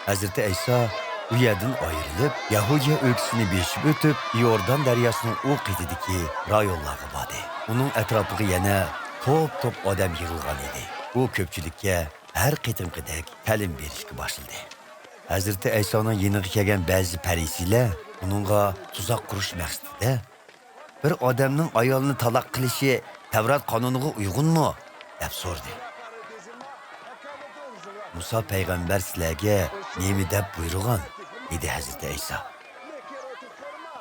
Hazreti İsa bu yerden ayrılıp Yahudiya öyküsünü beşip ötüp Yordan deryasının o qitidiki rayonlarga vardı. Onun etrafıga yana top odam yığılgan edi. O köpçülükке her qitimqidek ta'lim berishga başladı. Hazreti İsa'nın yeniga kelgan ba'zi parisilar uningga tuzaq qurish maqsadida bir odamning ayolini taloq qilishi Tavrat qonuniga uyg'unmi deb so'radi. Musa payg'ambar sizlarga nima deb buyurgan? Dedi Hazreti İsa.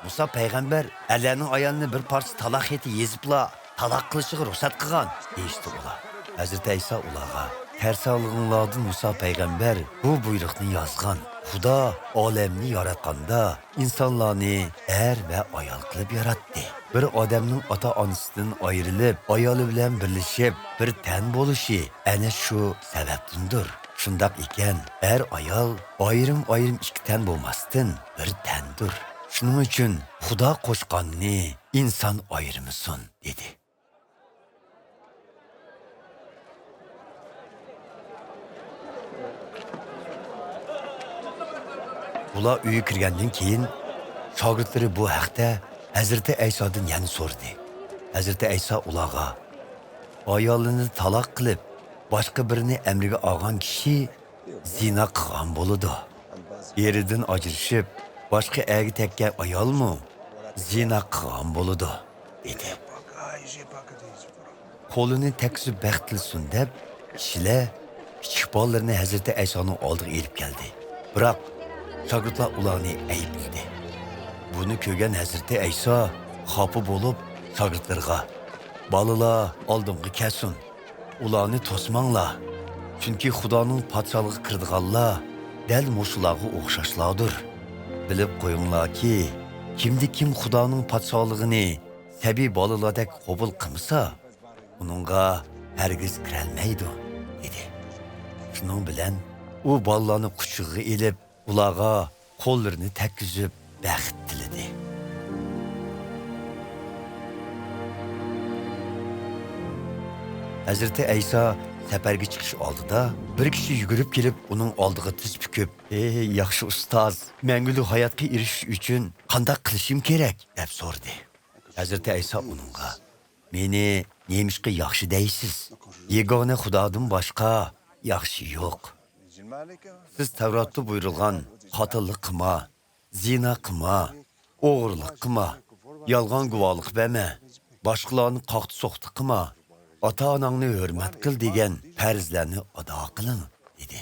Musa payg'ambar Allahning ayolini bir parcha taloq xati yezibla taloq qilishiga ruxsat qilgan deyishdi ular. Hazreti İsa ularga Tersağlığınlardan Musa peygamber bu buyruqni yazgan. Xudo olamni yaratganda insonlarni er ve ayol qilib yaratdi. Bir odamning ota-onasidan ayrilib, ayoli bilan birlashib, bir tan bo'lishi ana shu sababdandir. Shundaq ekan, er ayol ayrim ikki tan bo'lmasdan bir tandir. Shuning uchun Xudo qo'shganni inson ayirmasin dedi. Ular uyga kirgandan keyin shogirdlari bu haqda Hazreti İsa'dan yana so'radi. Hazreti İsa ularga ayolini taloq qilib, boshqa birini amriga olgan kishi zina qilgan bo'ladi. Eridan ajrashib, boshqa erga tekkan ayolmi zina qilgan bo'ladi, dedi. Qo'lini tekizib baxtilsin deb kishilar kichik bolalarni Hazreti İsa'ning oldiga elib keldi. Biroq shogirdlar ularni aybladi. Buni ko'rgan Hazreti İsa xafa bo'lib shogirdlarga "Balalar oldinga kelsin. Ularni to'smanglar. Chunki Xudoning podshohligiga kirdiganlar dal mushularga o'xshashlardir. Bilib qo'yinglarki, kim Xudoning podshohligini sabi balalardek qabul qilmasa, uningga hargiz kirolmaydi", dedi. Shuning bilan u bolalarni quchog'iga elib, ularga qo'llarini tekkizib baxt tiladi. Hazreti İsa safarga chiqish oldida bir kishi yugurib kelib uning oldiga tiz bukib, "Ey yaxshi ustoz, mangulik hayotga erishish uchun qanday qilishim kerak?" deb so'radi. Hazreti İsa uningga, "Meni nemishqa yaxshi deysiz? Yegona Xudodan boshqa yaxshi yo'q. Siz Tavratda buyurilgan qotillik qilma, zina qilma, o'g'irlik qilma, yolg'on guvohlik berma, boshqalarni qoqti so'qti qilma, ota-onangni hurmat qil degan farzlarni ado qiling", dedi.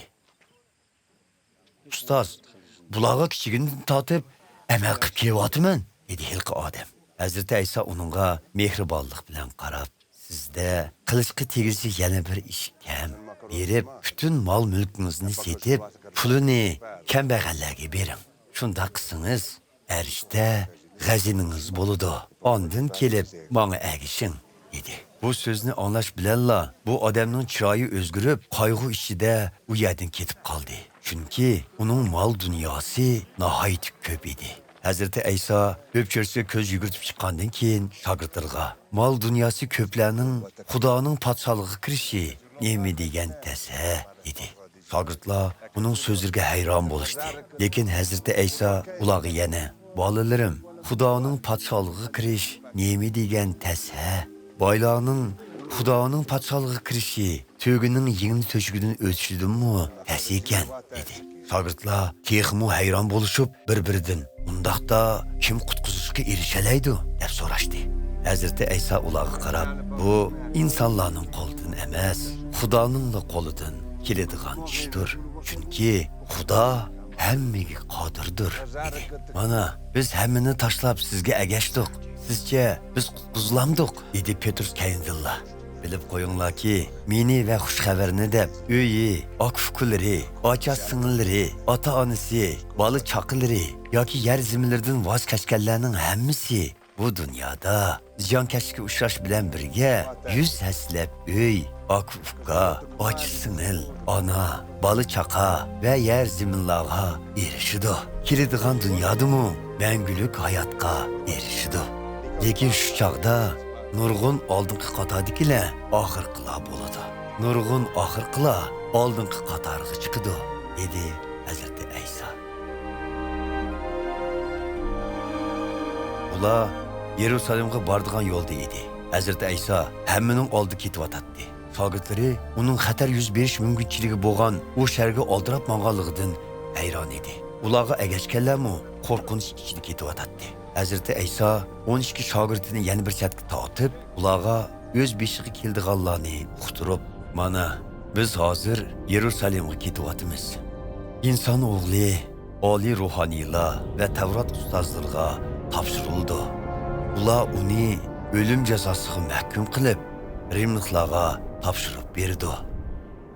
"Ustoz, bularga kichigidan tortib amal qilib kelyapman", dedi hilqi odam. Hazreti İsa uningga mehribonlik bilan qarab, "Sizda qilishga tegishli yana bir ish kam. Berib, bütün mal mülkünüzni setib, pulini kambag'allarga bering. Shunda qilsangiz, erishda g'azinangiz bo'ladi. Ondan kelib, menga ergishing", dedi. Bu so'zni anglash bilanla bu odamning chiroyi o'zgarib, qayg'u ichida u yerdan ketib qoldi. Chunki uning mol dunyosi nihoyat ko'p edi. Hazreti İsa o'pchirsiga ko'z yugurtib chiqqandan keyin shogirdlarga mol dunyosi ko'plarning Xudoning podshohligiga kirishi nima degan desa, dedi. Shogirdlar uning so'zlariga hayron bo'lishdi. Lekin Hazreti İsa ularga yana, "Bolalarim, Xudoning podshohligiga kirish nima degan desa, boylarning Xudoning podshohligiga kirishi to'gining yengni to'shigidan o'tishidanmi desa ekan", dedi. Shogirdlar texmu hayron bo'lishib, bir-biridan "Undaqda kim qutqizishga erishalaydi?" deb so'rashdi. Hazreti İsa ularga qarab, "Bu insonlarning qo'lidan emas, Xudoning qo'lidan keladigan ishdir. Chunki Xudo hammaga qodirdir", dedi. "Mana biz hammani tashlab sizga agashdik. Sizcha biz qutqizilamdik", dedi Petrus Kayindilla. "Bilib qo'yinglarki, meni va xushxabarni deb uyi, oq-fuqlari, ocha-singillari, ota-onasi, bola chaqilari yoki yer ziminlardan voz kechganlarning hammasi bu dunyoda ziyonkashlikka uchrash bilan birga 100 haslab uy, oq-fuqqa, och-singil, ona, bola chaqa va yer ziminlarga erishidi. Keladigan dunyodami mangulik hayotga erishidi. Lekin shu chog'da nurg'un oldingi qatordagilar oxirqilar bo'ladi. Nurg'un oxirqilar oldingi qatorga chiqadi", dedi Hazreti İsa. Ular Yerusalimga boradigan yo'lda edi. Hazreti İsa hammaning oldi ketyotdi. Shogirdlari uning xatar yuz berish mumkinchiligi bo'lgan u sharga oldirab manganligidan hayron edi. Ularga agashganlarmi qo'rqinch ichida ketyotdi. Hazreti İsa 12 shogirdini yana bir chatga tortib, ularga o'z beshiga keldiganlarni uqtirib, "Mana, biz hozir Yerusalimga ketyapmiz. İnson o'g'li oliy ruhoniylar va Tavrat ustozlariga topshirildi. Ular uni o'lim jazosiga mahkum qilib, Rimliklarga topshirib berdi.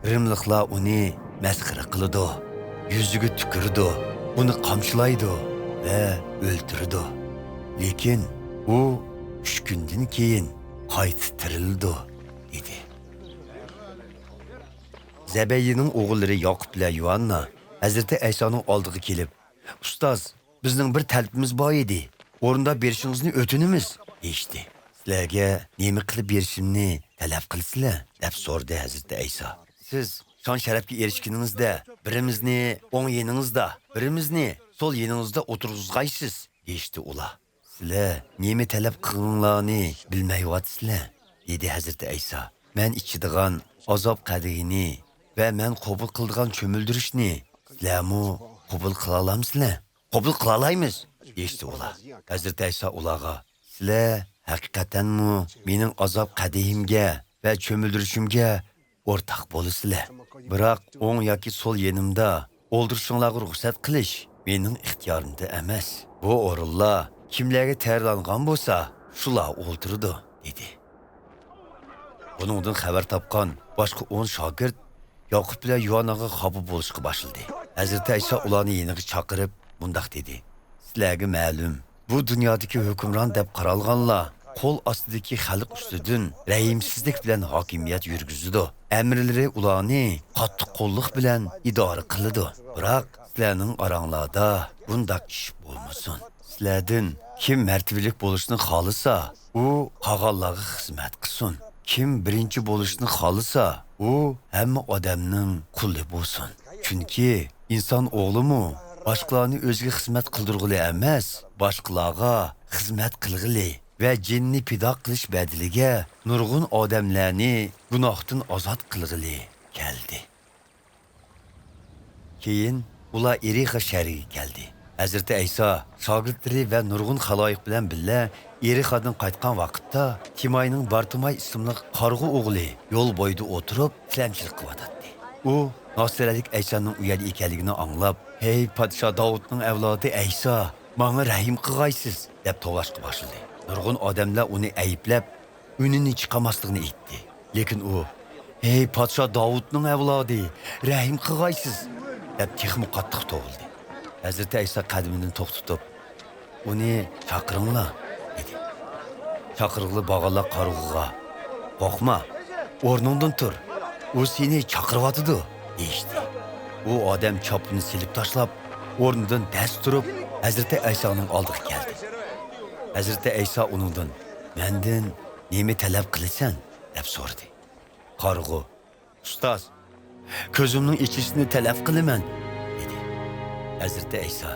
Rimliklar uni masxara qiladi, yuziga tukirdi, uni qamchilaydi va o'ldirdi. Lekin u 3 kundan keyin qaytib tirildi" dedi. Zebeyi'nin o'g'illari Yoqub bilan Yuhanna Hazreti İsa'nın oldiga kelib, "Ustoz, bizning bir talabimiz bor edi. O'rinda berishingizni o'tinimiz" deydi. "Sizlarga nima qilib berishimni talab qilsizlar?" deb so'radi Hazreti İsa. "Siz shon sharafga erishganingizda birimizni o'ng yeningizda, birimizni so'l yeningizda o'tirg'izg'aysiz" deydi ular. "Sizlar nima talab qilganlarni bilmayapsizlar" dedi Hazreti İsa. "Men ichidigan azob qadigini va men qabul qiladigan cho'mildirishni sizlarmi qabul qila olamsizlar?" "Qabul qila olamiz" deydi ular. Hazreti İsa ularga, "Sizlar haqiqatanmi mening azob qadigimga va cho'mildirishimga o'rtaq bo'lasizlar. Biroq o'ng yoki so'l yenimda o'ldirishinglarga ruxsat qilish mening ixtiyorimda emas. Bu o'rinlar kimlarga tayyorlangan bo'lsa, shular o'ldirdi" dedi. Buningdan xabar topgan boshqa 10 shogird Yoqub bilan Yuhannaga qabul bo'lishga boshladi. Hazreti İsa ularni yeniga chaqirib, bundoq dedi: "Sizlarga ma'lum, bu dunyodagi hukmron deb qaralganlar qo'l ostidagi xalq ustidan rahimsizlik bilan hokimiyat yurgizdi. Amrlari ularni qattiq qo'llik bilan idora qiladi. Biroq sizlarning oranglarda bundoq ish bo'lmasin. Sizlardan kim martabalik bo'lishni xohlasa, u qolganlarga xizmat qilsin. Kim birinchi bo'lishni xohlasa, u hamma odamning quli bo'lsin. Chunki inson o'g'limi boshqalarni o'ziga xizmat qildirg'ili emas, boshqalarga xizmat qilg'ili va jinni pido qilish badiliga nurg'un odamlarni gunohdan ozod qilg'ili keldi." Keyin ular Erixa shahriga keldi. Hazreti İsa shogirdlari va nurg'un xaloyiq bilan birga Erixadan qaytgan vaqtda Timayning Bartimay ismli qarg'u o'g'li yo'l bo'yida o'tirib tilamchilik qilyotdi. U Nasiralik İsa'ning u yerda ekanligini anglab, "Hey podsho Davudning avlodi İsa, menga rahim qilg'aysiz" deb to'lashga boshladi. Nurg'un odamlar uni ayblab, unini chiqamasligini aytdi. Lekin u, "Hey podsho Davudning avlodi, rahim qilg'aysiz" deb texmi qattiq to'g'ildi. Hazreti İsa qadimidan to'xtatib, "Uni chaqiringlar" dedi. Chaqirg'ili bağ'anlar qarg'uga, "Qo'rqma, o'rningdan tur. U seni chaqiryapti" deydi. U odam chopini silib tashlab, o'rnidan dast turib, Hazreti İsa'ning oldiga keldi. Hazreti İsa uningdan, "Mendan nima talab qilasan?" deb so'radi. Qarg'u, "Ustoz, ko'zimning ichishini talab qilaman" dedi. Hazreti İsa,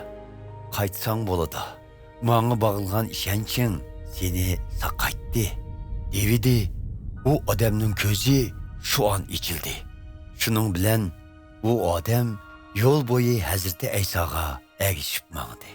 "Qaytsang bo'ladi. Menga bog'ilgan ishonching seni saqaytdi" dedi. U odamning ko'zi shu an ichildi. Shuning bilan u odam yo'l bo'yi Hazreti İsa'ga ergishib mangdi.